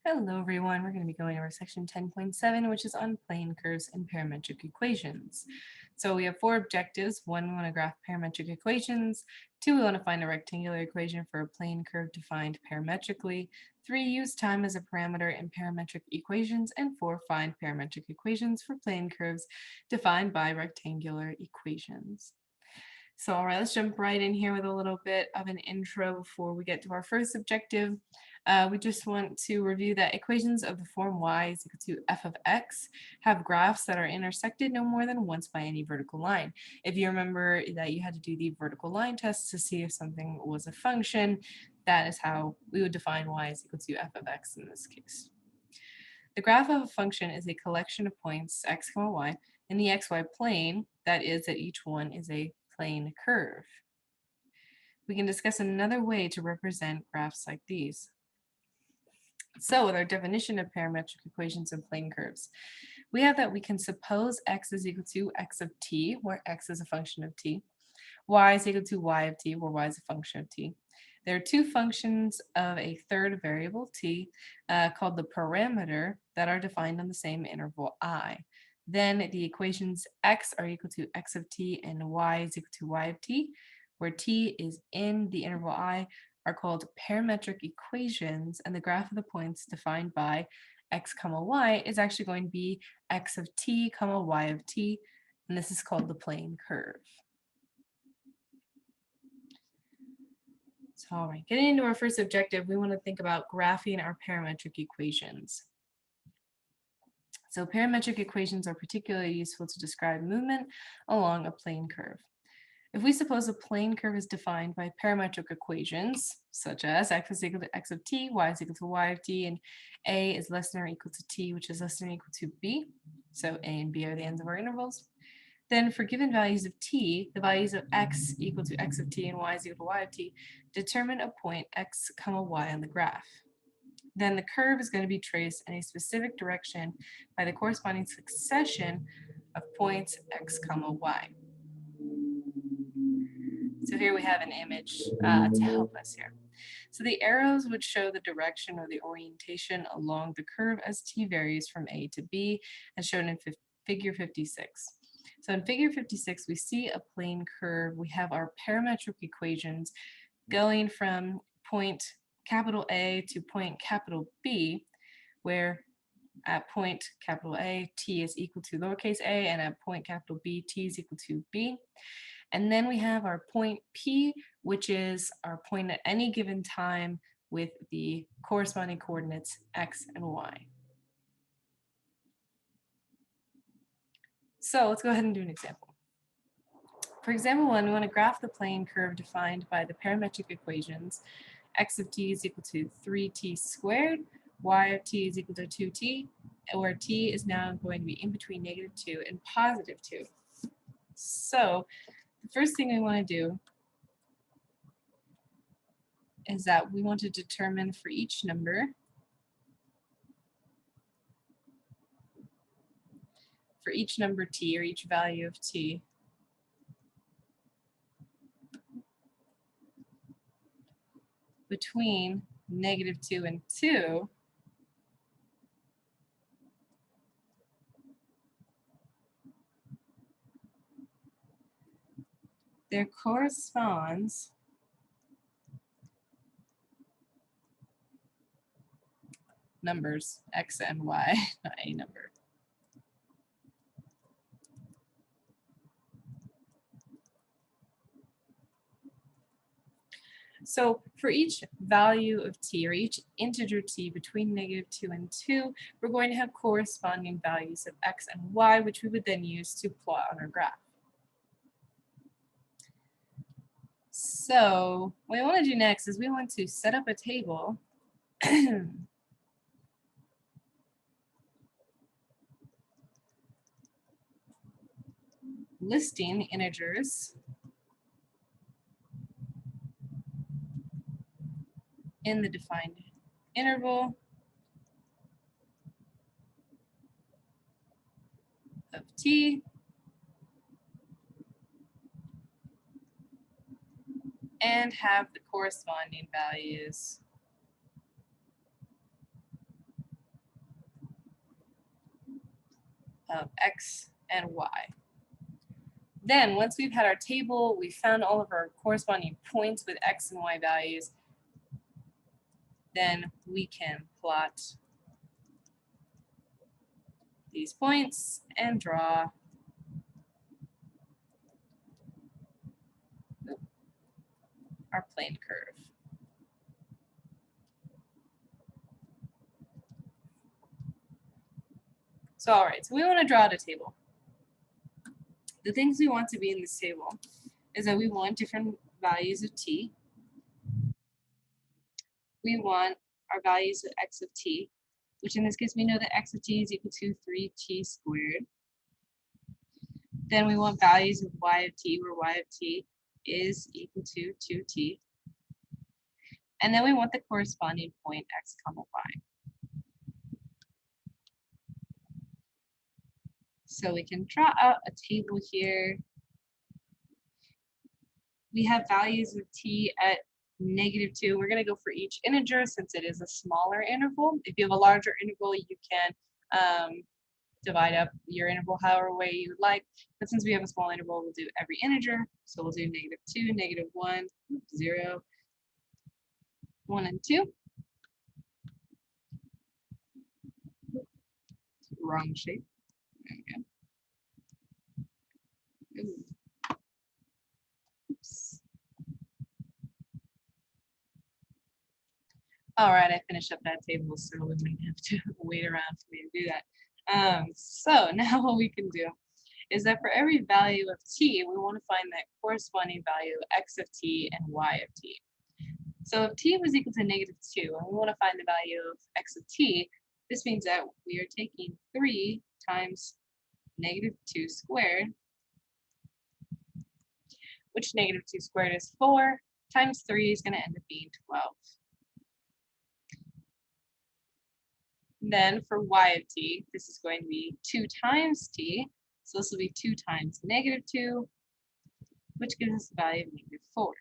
Hello everyone, we're going to be going over section 10.7, which is on plane curves and parametric equations. So we have four objectives. One, we want to graph parametric equations. Two, we want to find a rectangular equation for a plane curve defined parametrically. Three, use time as a parameter in parametric equations. And four, find parametric equations for plane curves defined by rectangular equations. So all right, let's jump right in here with a little bit of an intro before we get to our first objective. We just want to review that equations of the form y is equal to f of x have graphs that are intersected no more than once by any vertical line. If you remember that you had to do the vertical line test to see if something was a function, that is how we would define y is equal to f of x in this case. The graph of a function is a collection of points x, y in the xy plane, that is that each one is a plane curve. We can discuss another way to represent graphs like these. So with our definition of parametric equations and plane curves, we have that we can suppose x is equal to x of t, where x is a function of t, y is equal to y of t, where y is a function of t. There are two functions of a third variable t called the parameter that are defined on the same interval I. Then the equations x are equal to x of t and y is equal to y of t, where t is in the interval I, are called parametric equations, and the graph of the points defined by x comma y is actually going to be x of t comma y of t, and this is called the plane curve. So, all right, getting into our first objective, we want to think about graphing our parametric equations. So parametric equations are particularly useful to describe movement along a plane curve. If we suppose a plane curve is defined by parametric equations, such as x is equal to x of t, y is equal to y of t, and a is less than or equal to t, which is less than or equal to b, so a and b are the ends of our intervals, then for given values of t, the values of x equal to x of t and y is equal to y of t, determine a point x comma y on the graph. Then the curve is going to be traced in a specific direction by the corresponding succession of points x comma y. So here we have an image to help us here. So the arrows would show the direction or the orientation along the curve as t varies from a to b, as shown in figure 56. So in figure 56, we see a plane curve. We have our parametric equations going from point capital A to point capital B, where at point capital A, t is equal to lowercase a, and at point capital B, t is equal to b. And then we have our point P, which is our point at any given time with the corresponding coordinates x and y. So let's go ahead and do an example. For example 1, we want to graph the plane curve defined by the parametric equations x of t is equal to 3t squared, y of t is equal to 2t, where t is now going to be in between -2 and +2. So the first thing we want to do is that we want to determine for each number, t, or each value of t, between -2 and 2, there corresponds numbers x and y, not a number. So for each value of t, or each integer t between -2 and 2, we're going to have corresponding values of x and y, which we would then use to plot on our graph. So what we want to do next is we want to set up a table listing integers in the defined interval of t and have the corresponding values of x and y. Then once we've had our table, we found all of our corresponding points with x and y values, then we can plot these points and draw our plane curve. So all right, so we want to draw out a table. The things we want to be in this table is that we want different values of t. We want our values of x of t, which in this case we know that x of t is equal to 3t squared. Then we want values of y of t, where y of t is equal to 2t. And then we want the corresponding point x comma y. So we can draw out a table here. We have values of t at -2. We're going to go for each integer since it is a smaller interval. If you have a larger interval, you can divide up your interval however way you would like. But since we have a small interval, we'll do every integer. So we'll do -2, -1, 0, 1, and 2. Wrong shape. There we go. Ooh. Oops. All right, I finished up that table, so we wouldn't have to wait around for me to do that. So now what we can do is that for every value of t, we want to find that corresponding value of x of t and y of t. So if t was equal to -2, and we want to find the value of x of t, this means that we are taking 3 times -2 squared, which -2 squared is 4, times 3 is going to end up being 12. Then for y of t, this is going to be 2 times t, so this will be 2 times -2, which gives us the value of -4.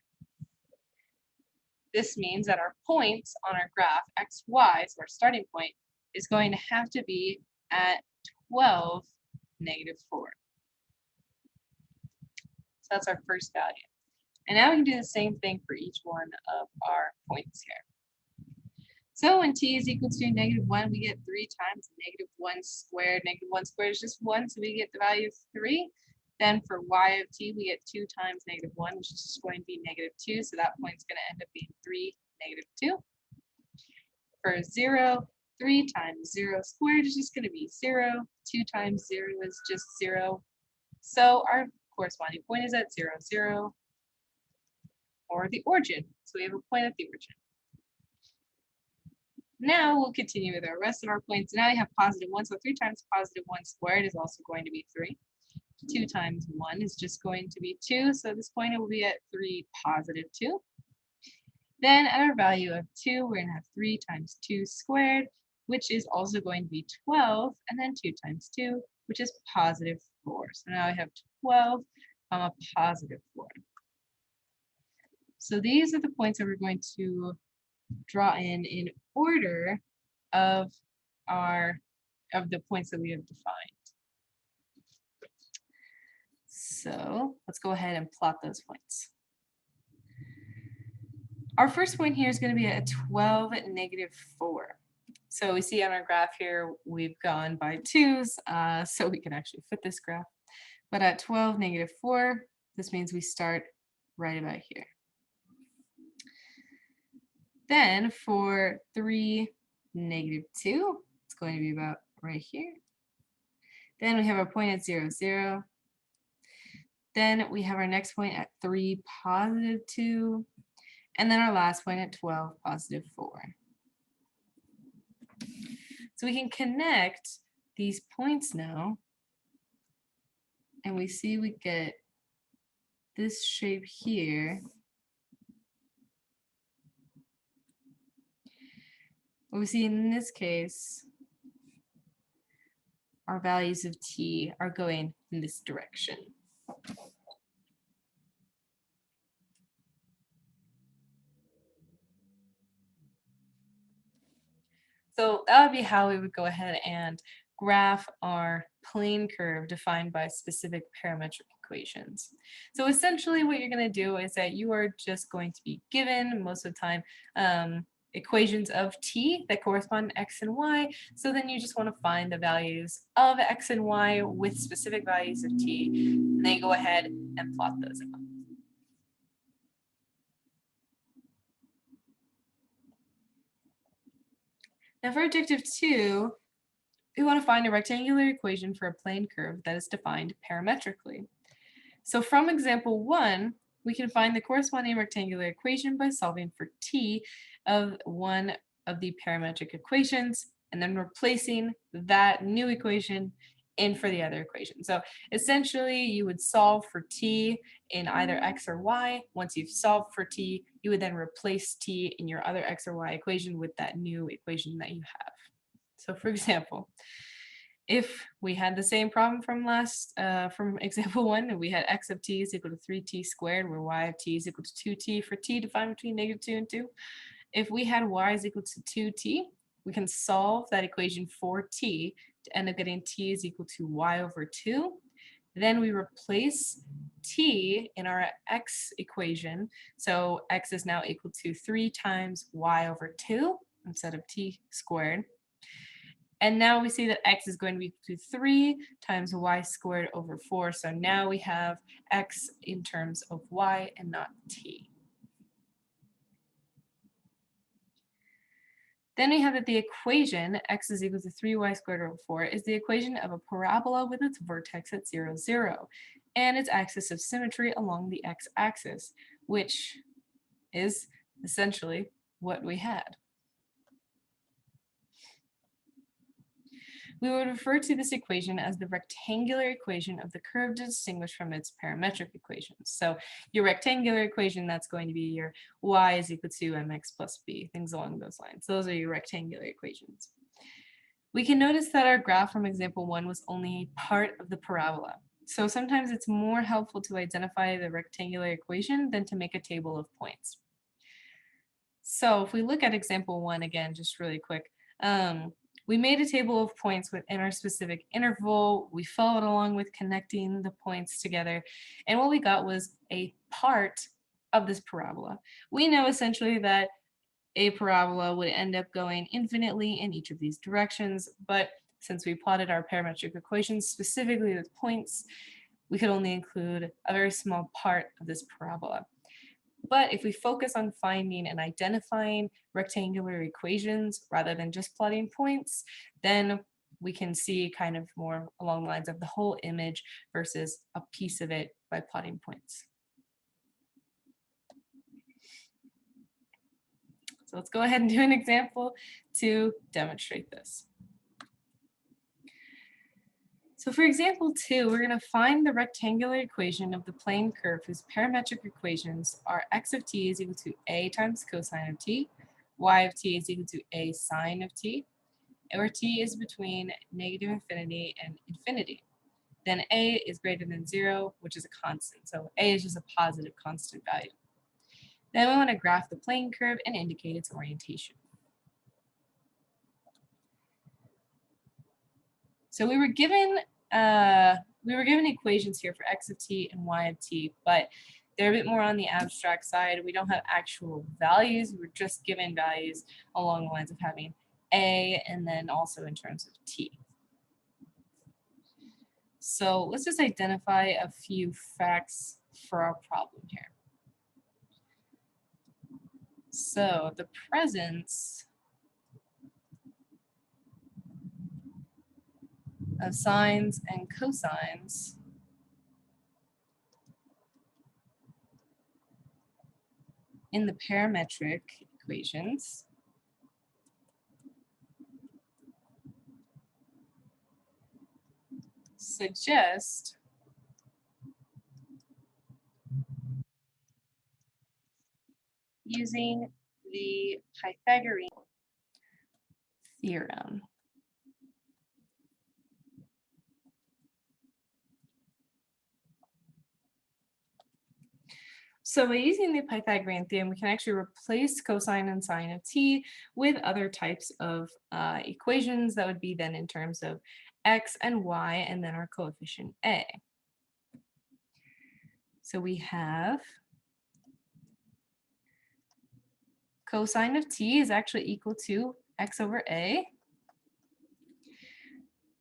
This means that our points on our graph, x, y, so our starting point, is going to have to be at 12, -4. So that's our first value. And now we can do the same thing for each one of our points here. So when t is equal to -1, we get 3 times -1 squared. -1 squared is just 1, so we get the value of 3. Then for y of t, we get 2 times -1, which is just going to be -2. So that point's going to end up being 3, -2. For 0, 3 times 0 squared is just going to be 0. 2 times 0 is just 0. So our corresponding point is at 0, 0, or the origin. So we have a point at the origin. Now we'll continue with our rest of our points. Now we have +1, so 3 times +1 squared is also going to be 3. 2 times 1 is just going to be 2, so this point will be at 3, +2. Then at our value of 2, we're going to have 3 times 2 squared, which is also going to be 12, and then 2 times 2, which is +4. So now we have 12, +4. So these are the points that we're going to draw in order of the points that we have defined. So let's go ahead and plot those points. Our first point here is going to be at 12 at -4. So we see on our graph here, we've gone by 2s, so we can actually fit this graph. But at 12, -4, this means we start right about here. Then for 3, -2, it's going to be about right here. Then we have our point at 0, 0. Then we have our next point at 3, +2. And then our last point at 12, +4. So we can connect these points now. And we see we get this shape here. What we see in this case, our values of t are going in this direction. So that would be how we would go ahead and graph our plane curve defined by specific parametric equations. So essentially what you're going to do is that you are just going to be given most of the time equations of t that correspond to x and y. So then you just want to find the values of x and y with specific values of t, and then you go ahead and plot those out. Now for objective 2, we want to find a rectangular equation for a plane curve that is defined parametrically. So from example 1, we can find the corresponding rectangular equation by solving for t of one of the parametric equations and then replacing that new equation in for the other equation. So essentially you would solve for t in either x or y. Once you've solved for t, you would then replace t in your other x or y equation with that new equation that you have. So for example, if we had the same problem from example 1, we had x of t is equal to 3t squared, where y of t is equal to 2t for t defined between -2 and 2. If we had y is equal to 2t, we can solve that equation for t to end up getting t is equal to y over 2. Then we replace t in our x equation, so x is now equal to 3 times y over 2 instead of t squared. And now we see that x is going to be equal to 3 times y squared over 4. So now we have x in terms of y and not t. Then we have that the equation x is equal to 3y squared over 4 is the equation of a parabola with its vertex at 0, 0, and its axis of symmetry along the x-axis, which is essentially what we had. We would refer to this equation as the rectangular equation of the curve distinguished from its parametric equations. So your rectangular equation, that's going to be your y is equal to mx plus b, things along those lines. Those are your rectangular equations. We can notice that our graph from example 1 was only part of the parabola. So sometimes it's more helpful to identify the rectangular equation than to make a table of points. So if we look at example 1 again, just really quick, we made a table of points within our specific interval. We followed along with connecting the points together, and what we got was a part of this parabola. We know essentially that a parabola would end up going infinitely in each of these directions, but since we plotted our parametric equations specifically with points, we could only include a very small part of this parabola. But if we focus on finding and identifying rectangular equations rather than just plotting points, then we can see kind of more along the lines of the whole image versus a piece of it by plotting points. So let's go ahead and do an example to demonstrate this. So for example 2, we're going to find the rectangular equation of the plane curve whose parametric equations are x of t is equal to a times cosine of t, y of t is equal to a sine of t, where t is between negative infinity and infinity. Then a is greater than 0, which is a constant. So a is just a positive constant value. Then we want to graph the plane curve and indicate its orientation. So we were given equations here for x of t and y of t, but they're a bit more on the abstract side. We don't have actual values. We're just given values along the lines of having a and then also in terms of t. So let's just identify a few facts for our problem here. So the presence of sines and cosines in the parametric equations suggest using the Pythagorean theorem. So by using the Pythagorean theorem, we can actually replace cosine and sine of t with other types of equations that would be then in terms of x and y and then our coefficient a. So we have cosine of t is actually equal to x over a.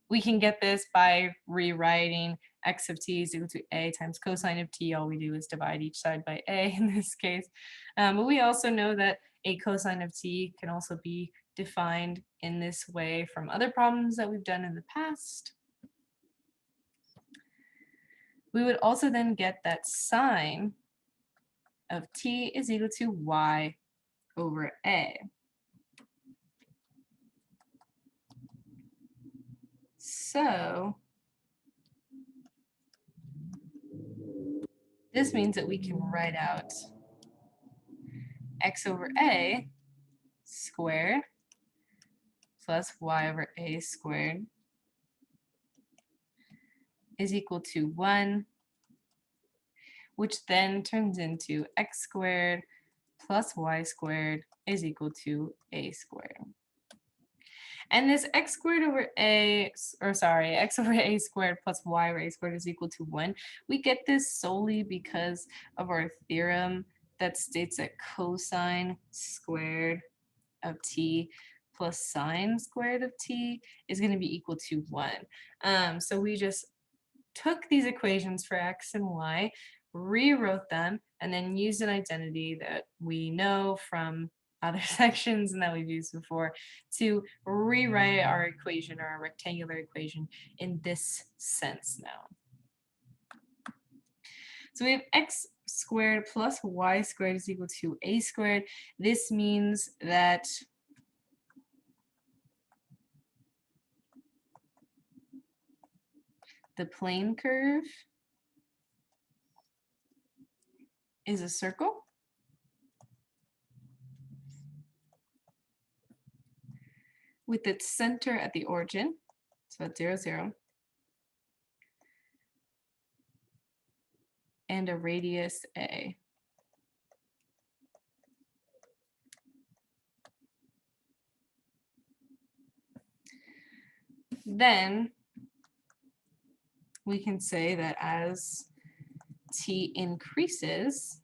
We can get this by rewriting x of t is equal to a times cosine of t. All we do is divide each side by a in this case. But we also know that a cosine of t can also be defined in this way from other problems that we've done in the past. We would also then get that sine of t is equal to y over a. So this means that we can write out x over a squared plus y over a squared is equal to 1, which then turns into x squared plus y squared is equal to a squared. And this x squared over a, x over a squared plus y over a squared is equal to 1. We get this solely because of our theorem that states that cosine squared of t plus sine squared of t is going to be equal to 1. So we just took these equations for x and y, rewrote them, and then used an identity that we know from other sections and that we've used before to rewrite our equation or our rectangular equation in this sense now. So we have x squared plus y squared is equal to a squared. This means that the plane curve is a circle with its center at the origin, so at 0, 0, and a radius a. Then we can say that as t increases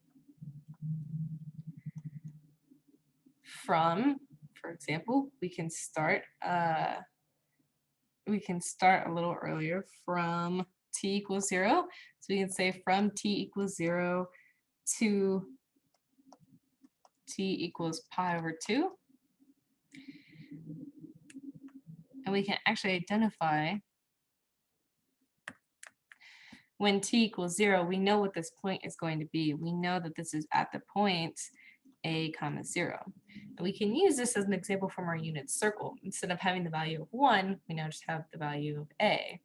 from, for example, we can start a little earlier from t equals 0. So we can say from t equals 0 to t equals pi over 2. And we can actually identify when t equals 0, we know what this point is going to be. We know that this is at the point a comma 0. And we can use this as an example from our unit circle. Instead of having the value of 1, we now just have the value of a.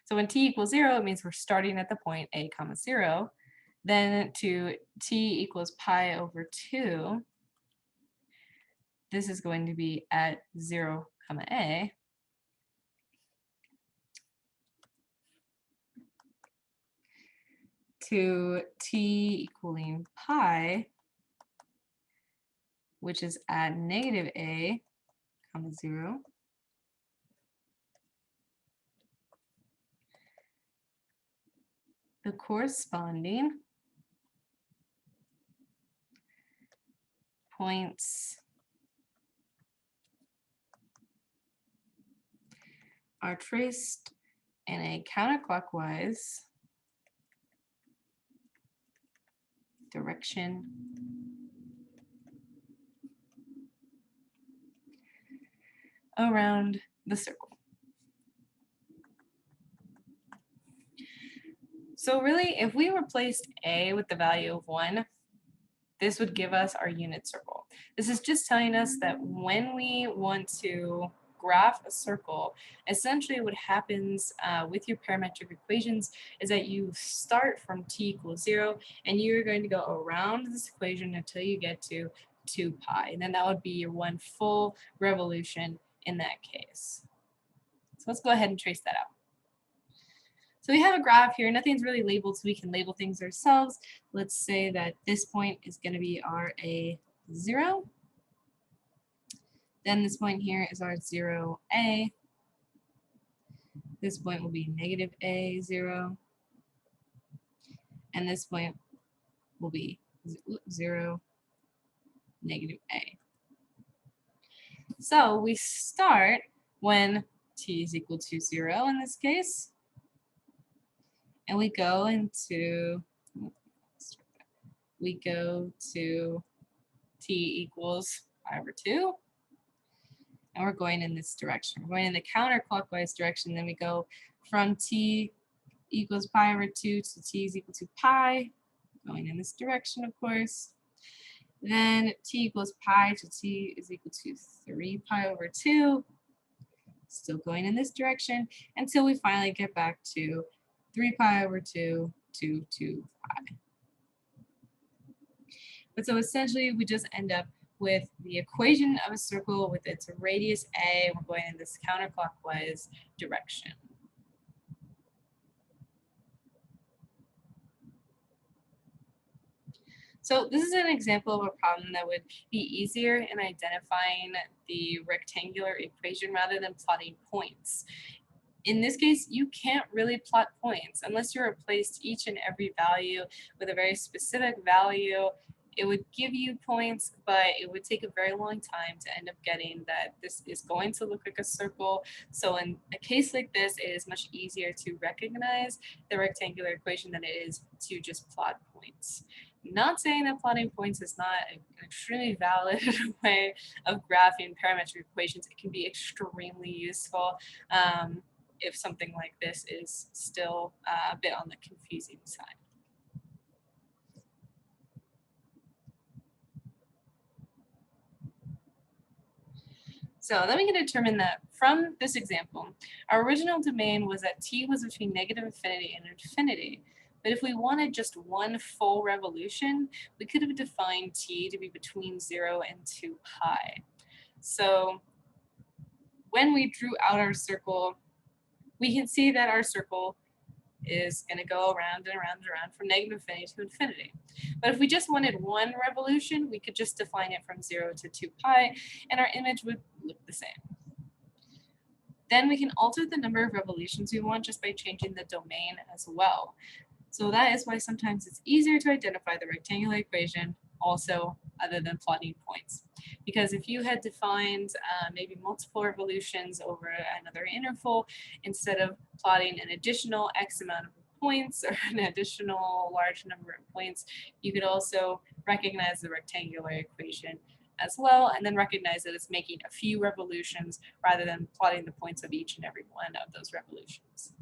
So when t equals 0, it means we're starting at the point a comma 0. Then to t equals pi over 2, this is going to be at 0 comma a. To t equaling pi, which is at negative a comma 0. The corresponding points are traced in a counterclockwise direction around the circle. So really, if we replaced a with the value of 1, this would give us our unit circle. This is just telling us that when we want to graph a circle, essentially what happens with your parametric equations is that you start from t equals 0, and you're going to go around this equation until you get to 2 pi. And then that would be your one full revolution in that case. So let's go ahead and trace that out. So we have a graph here. Nothing's really labeled, so we can label things ourselves. Let's say that this point is going to be our A0. Then this point here is our 0A. This point will be negative A0. And this point will be 0, negative A. So we start when t is equal to 0 in this case. And we go to t equals pi over 2. And we're going in this direction. We're going in the counterclockwise direction. Then we go from t equals pi over 2 to t is equal to pi, going in this direction, of course. Then t equals pi to t is equal to 3 pi over 2, still going in this direction, until we finally get back to 3 pi over 2 to 2 pi. But so essentially, we just end up with the equation of a circle with its radius a. We're going in this counterclockwise direction. So this is an example of a problem that would be easier in identifying the rectangular equation rather than plotting points. In this case, you can't really plot points unless you replaced each and every value with a very specific value. It would give you points, but it would take a very long time to end up getting that this is going to look like a circle. So in a case like this, it is much easier to recognize the rectangular equation than it is to just plot points. Not saying that plotting points is not an extremely valid way of graphing parametric equations. It can be extremely useful if something like this is still a bit on the confusing side. So then we can determine that from this example, our original domain was that t was between negative infinity and infinity. But if we wanted just one full revolution, we could have defined t to be between 0 and 2 pi. So when we drew out our circle, we can see that our circle is going to go around and around and around from negative infinity to infinity. But if we just wanted one revolution, we could just define it from 0 to 2 pi, and our image would look the same. Then we can alter the number of revolutions we want just by changing the domain as well. So that is why sometimes it's easier to identify the rectangular equation also other than plotting points. Because if you had defined maybe multiple revolutions over another interval, instead of plotting an additional X amount of points or an additional large number of points, you could also recognize the rectangular equation as well, and then recognize that it's making a few revolutions rather than plotting the points of each and every one of those revolutions.